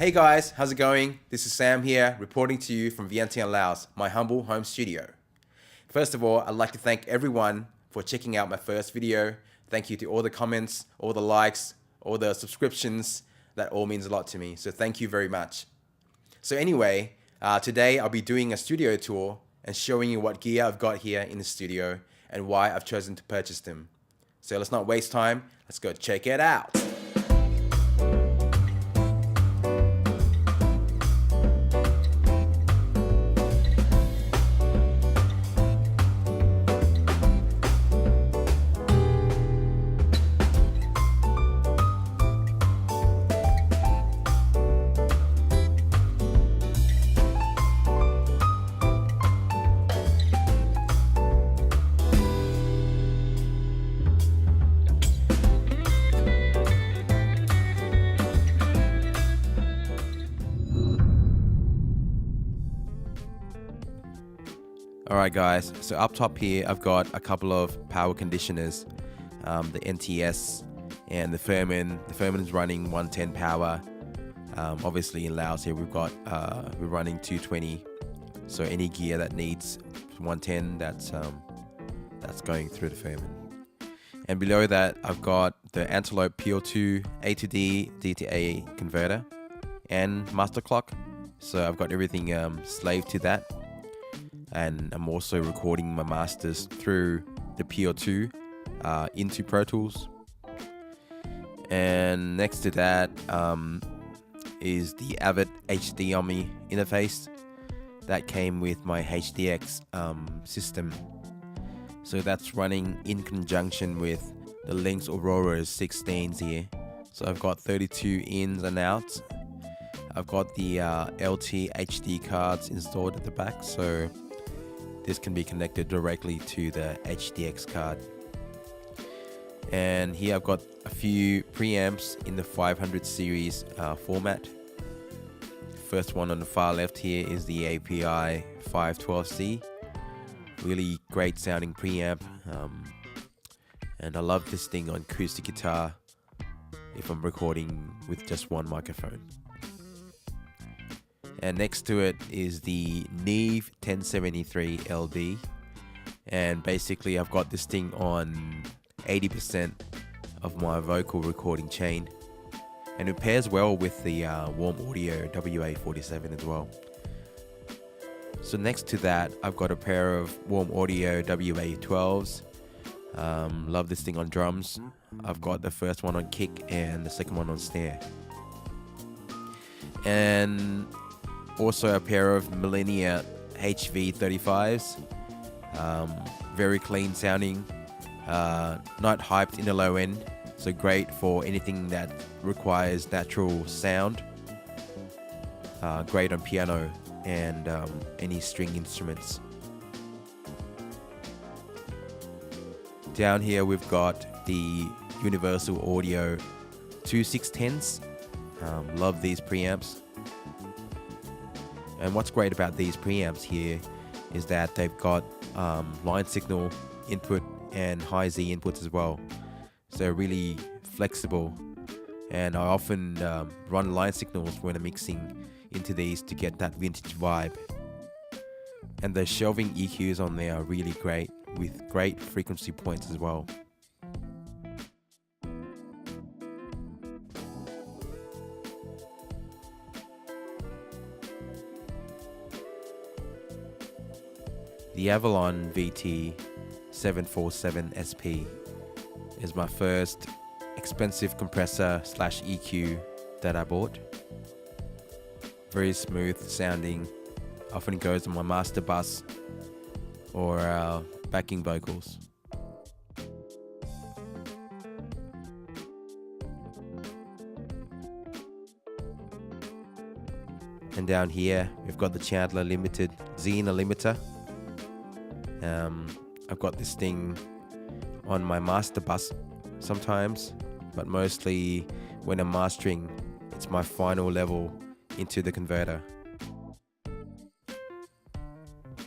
Hey guys, how's it going? This is Sam here, reporting to you from Vientiane, Laos, my humble home studio. First of all, I'd like to thank everyone for checking out my first video. Thank you to all the comments, all the likes, all the subscriptions. That all means a lot to me, so thank you very much. So anyway, today I'll be doing a studio tour and showing you what gear I've got here in the studio and why I've chosen to purchase them. So let's not waste time, let's go check it out. Alright guys, so up top here I've got a couple of power conditioners, the NTS and the Furman. The Furman is running 110 power. Obviously in Laos here we're running 220, so any gear that needs 110 that's going through the Furman. And below that I've got the Antelope PO2 A to D D to A converter and master clock, so I've got everything slaved to that. And I'm also recording my masters through the PO2 into Pro Tools. And next to that is the Avid HD Omni interface that came with my HDX system. So that's running in conjunction with the Lynx Aurora's 16s here. So I've got 32 ins and outs. I've got the LT HD cards installed at the back, so this can be connected directly to the HDX card. And here I've got a few preamps in the 500 series format. First one on the far left here is the API 512C. Really great sounding preamp. And I love this thing on acoustic guitar if I'm recording with just one microphone. And next to it is the Neve 1073 LD, and basically I've got this thing on 80% of my vocal recording chain, and it pairs well with the Warm Audio WA47 as well. So next to that I've got a pair of Warm Audio WA12s. Love this thing on drums. I've got the first one on kick and the second one on snare. And also a pair of Millennia HV35s, very clean sounding, not hyped in the low end, so great for anything that requires natural sound, great on piano and any string instruments. Down here we've got the Universal Audio 2610s, love these preamps. And what's great about these preamps here is that they've got line signal input and high Z inputs as well. So really flexible. And I often run line signals when I'm mixing into these to get that vintage vibe. And the shelving EQs on there are really great, with great frequency points as well. The Avalon VT747SP is my first expensive compressor / EQ that I bought. Very smooth sounding, often goes on my master bus or backing vocals. And down here we've got the Chandler Limited Xena limiter. I've got this thing on my master bus sometimes, but mostly when I'm mastering, it's my final level into the converter.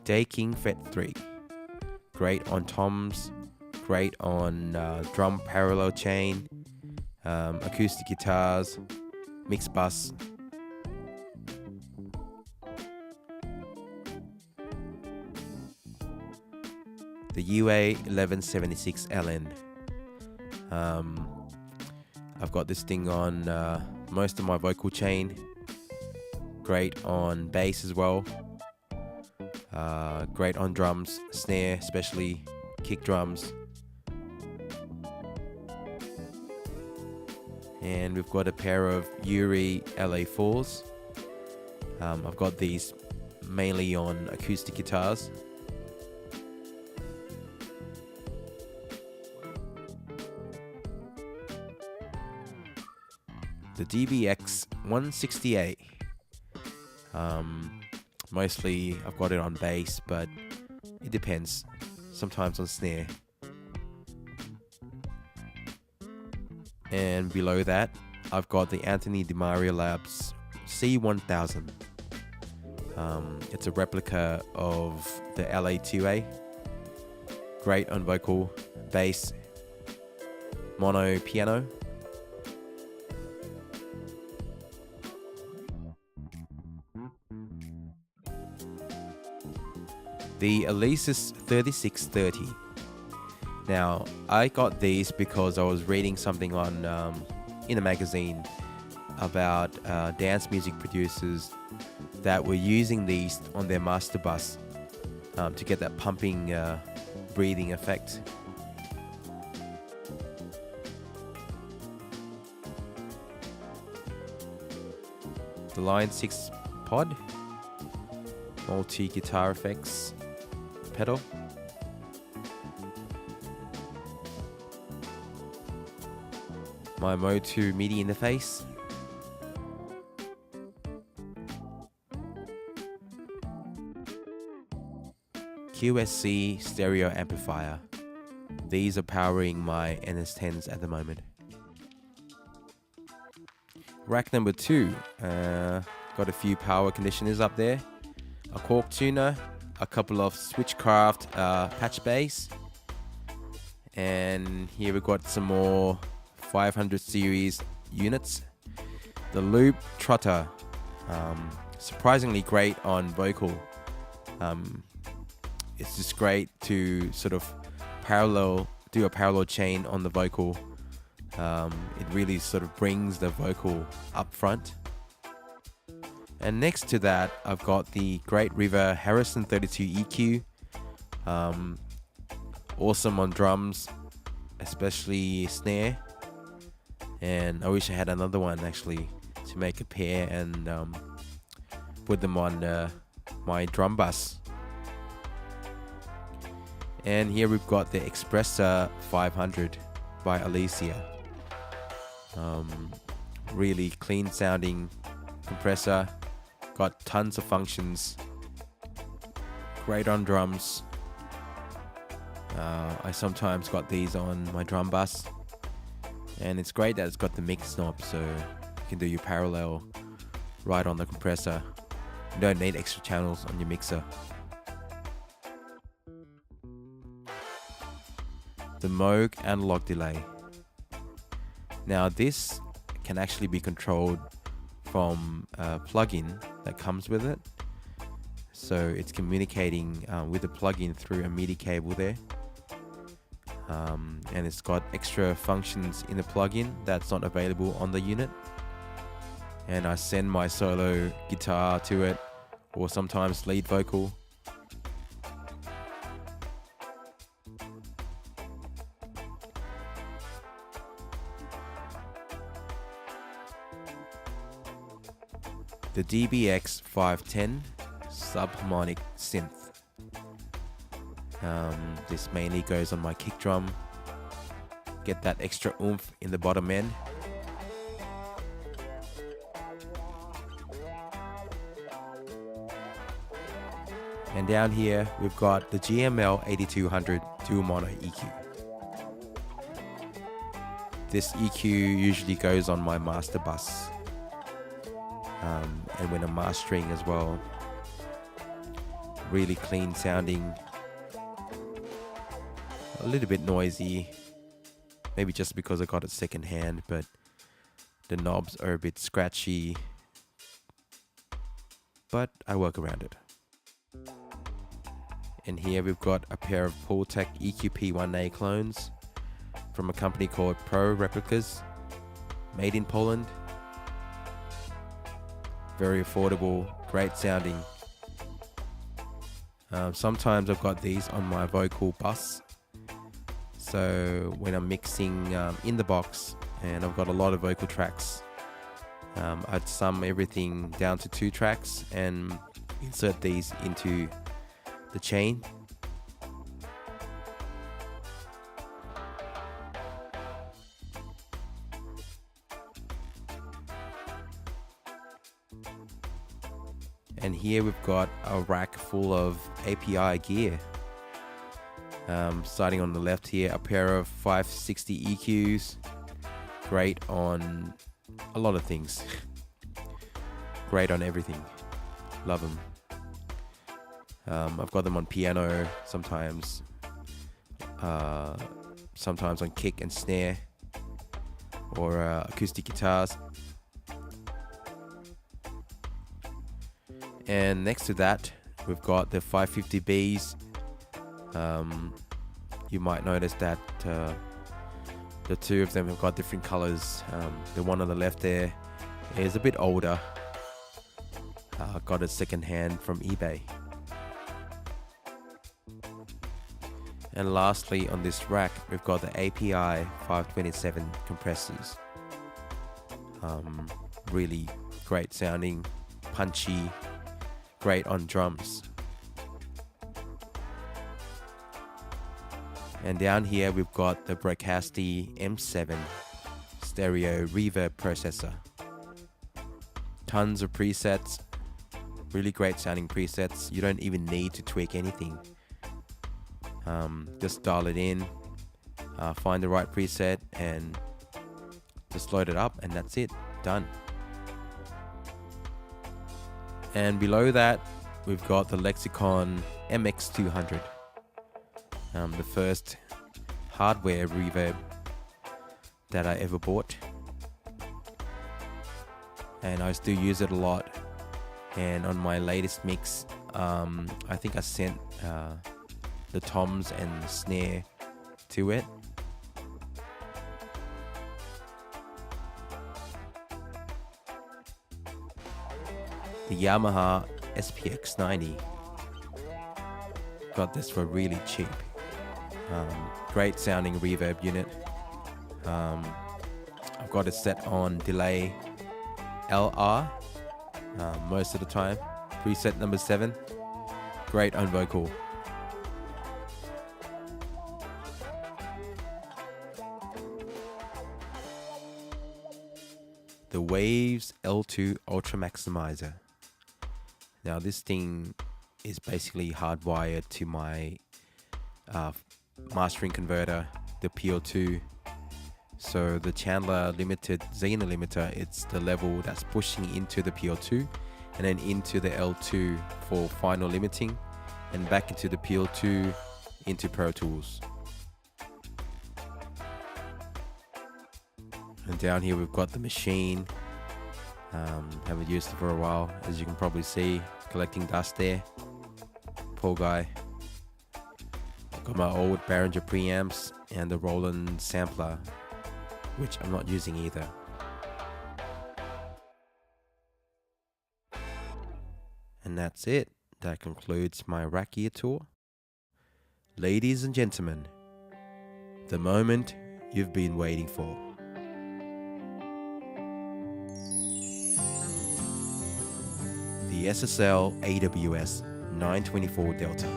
Day King Fet 3, great on toms, great on drum parallel chain, acoustic guitars, mix bus, the UA 1176 LN. I've got this thing on most of my vocal chain. Great on bass as well. Great on drums, snare, especially kick drums. And we've got a pair of Yuri LA4s. I've got these mainly on acoustic guitars. The DBX 168. Mostly I've got it on bass, but it depends. Sometimes on snare. And below that, I've got the Anthony DiMaria Labs C1000. It's a replica of the LA2A. Great on vocal, bass, mono, piano. The Alesis 3630. Now, I got these because I was reading something on in a magazine about dance music producers that were using these on their master bus to get that pumping, breathing effect. The Line 6 pod, multi-guitar effects pedal. My Mode 2 MIDI interface. QSC stereo amplifier. These are powering my NS10s at the moment. Rack number 2. Got a few power conditioners up there. A cork tuner, a couple of Switchcraft patch bass, and here we've got some more 500 series units. The Loop Trotter, surprisingly great on vocal. It's just great to sort of do a parallel chain on the vocal. It really sort of brings the vocal up front. And next to that, I've got the Great River Harrison 32 EQ. Awesome on drums, especially snare. And I wish I had another one actually to make a pair and put them on my drum bus. And here we've got the Expressor 500 by Alicia. Really clean sounding compressor. Got tons of functions. Great on drums. I sometimes got these on my drum bus. And it's great that it's got the mix knob, so you can do your parallel right on the compressor. You don't need extra channels on your mixer. The Moog analog delay. Now this can actually be controlled from a plugin that comes with it. So it's communicating with the plugin through a MIDI cable there. And it's got extra functions in the plugin that's not available on the unit. And I send my solo guitar to it, or sometimes lead vocal. The DBX 510 subharmonic synth. This mainly goes on my kick drum. Get that extra oomph in the bottom end. And down here we've got the GML 8200 dual mono EQ. This EQ usually goes on my master bus. And when I'm mastering as well. Really clean sounding. A little bit noisy, maybe just because I got it second hand, but the knobs are a bit scratchy, but I work around it. And here we've got a pair of Pultec EQP1A clones from a company called Pro Replicas, made in Poland. Very affordable, great sounding. Sometimes I've got these on my vocal bus, so when I'm mixing in the box and I've got a lot of vocal tracks, I'd sum everything down to 2 tracks and insert these into the chain. And here we've got a rack full of API gear. Starting on the left here, a pair of 560 EQs. Great on a lot of things. Great on everything. Love them. I've got them on piano sometimes. Sometimes on kick and snare. Or acoustic guitars. And next to that, we've got the 550Bs. You might notice that the 2 of them have got different colors. The one on the left there is a bit older. Got it secondhand from eBay. And lastly, on this rack, we've got the API 527 compressors. Really great sounding, punchy. Great on drums. And down here we've got the Brocasti M7 stereo reverb processor. Tons of presets, really great sounding presets. You don't even need to tweak anything. Just dial it in, find the right preset and just load it up, and that's it, done. And below that, we've got the Lexicon MX200, the first hardware reverb that I ever bought. And I still use it a lot. And on my latest mix, I think I sent the toms and the snare to it. The Yamaha SPX90. Got this for really cheap. Great sounding reverb unit. I've got it set on delay LR most of the time. Preset number 7. Great on vocal. The Waves L2 Ultra Maximizer. Now this thing is basically hardwired to my mastering converter, the PO2. So the Chandler Limited Xena limiter, it's the level that's pushing into the PO2 and then into the L2 for final limiting and back into the PO2 into Pro Tools. And down here we've got the machine. Haven't used it for a while, as you can probably see, collecting dust there. Poor guy. I've got my old Behringer preamps and the Roland sampler, which I'm not using either. And that's it. That concludes my rack gear tour. Ladies and gentlemen, the moment you've been waiting for. The SSL AWS 924 Delta.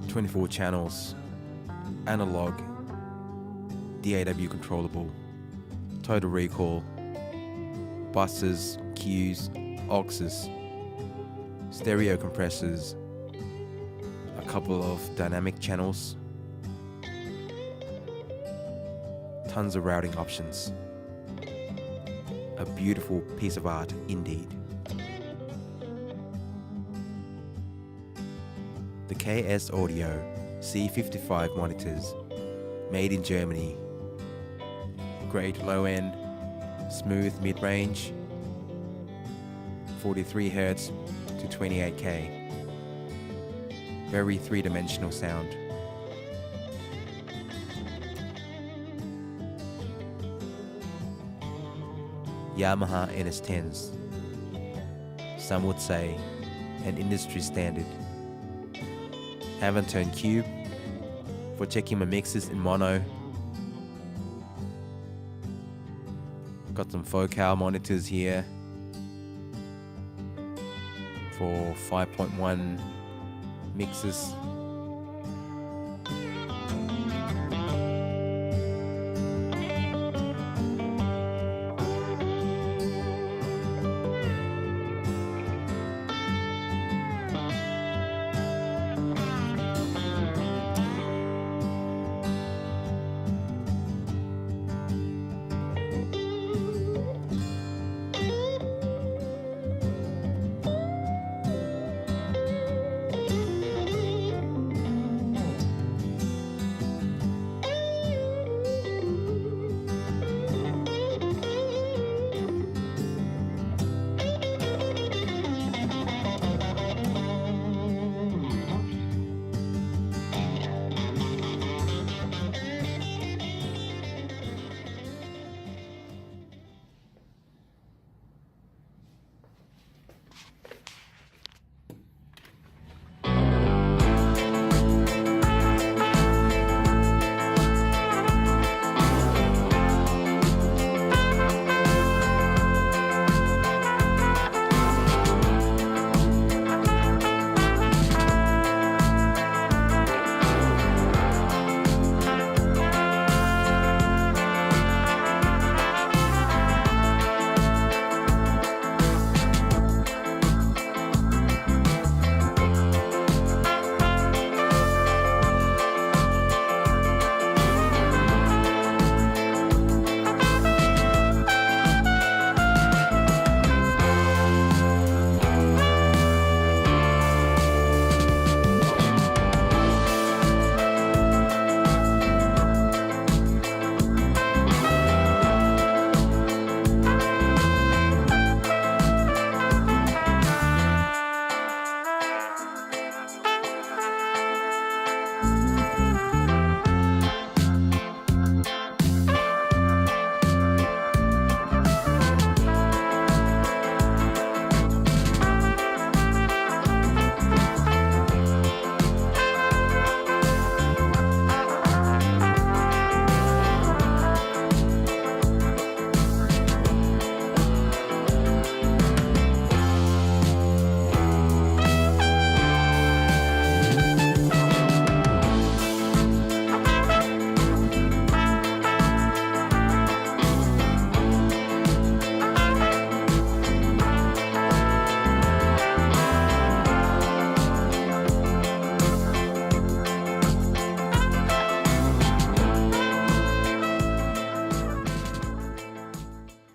"24 channels, analog, DAW controllable, total recall, buses, cues, auxes, stereo compressors, a couple of dynamic channels, tons of routing options, A beautiful piece of art indeed. The KS Audio C55 monitors, made in Germany. Great low end, smooth mid-range, 43 Hz to 28K. Very three-dimensional sound. Yamaha NS10s. Some would say an industry standard. Haven't turned cube for checking my mixes in mono. Got some focal monitors here for 5.1 mixes.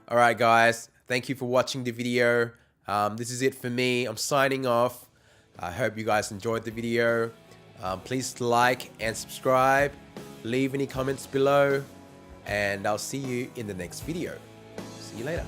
Alright guys, thank you for watching the video. This is it for me. I'm signing off. I hope you guys enjoyed the video. Please like and subscribe. Leave any comments below. And I'll see you in the next video. See you later.